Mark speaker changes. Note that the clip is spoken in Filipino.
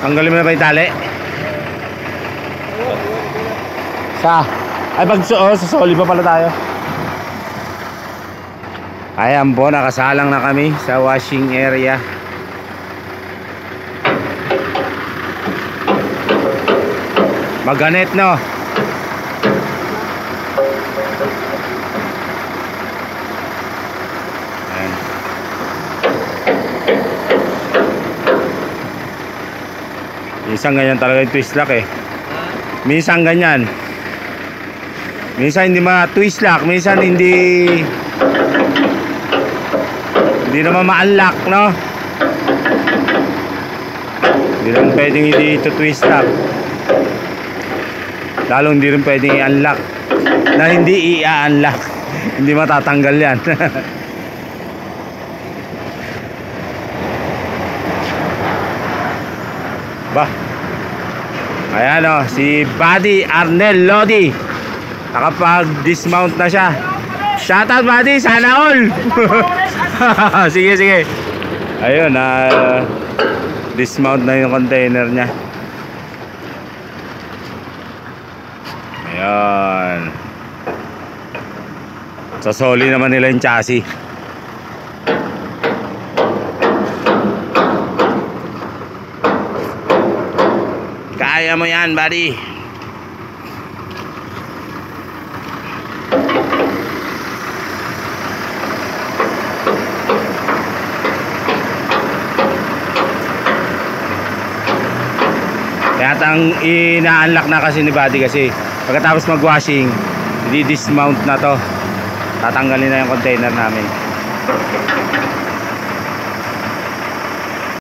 Speaker 1: Tanggalin mo na ba yung tali? Ay sa soli pa pala tayo. Ayan po, nakasalang na kami sa washing area. Maganet, no? Ayan. Minsan ganyan talaga yung twist lock eh. Minsan ganyan. Minsan hindi ma-twist lock, minsan hindi naman ma-unlock, no? Hindi naman pwedeng hindi ito twist lock. Lalo hindi rin pwedeng i-unlock na hindi i-unlock. Hindi matatanggal yan. Bah. Ayan o, si Buddy Arnel Lodi. Nakapag-dismount na siya. Shoutout Buddy, sana all. Sige, sige. Ayun, dismount na yung container niya. Ayan. Sasoli naman nila yung chassis. Kaya mo yan, buddy. Kaya ang ina-unlock na kasi ni buddy kasi pagkatapos mag-washing, di-dismount na to. Tatanggalin na yung container namin.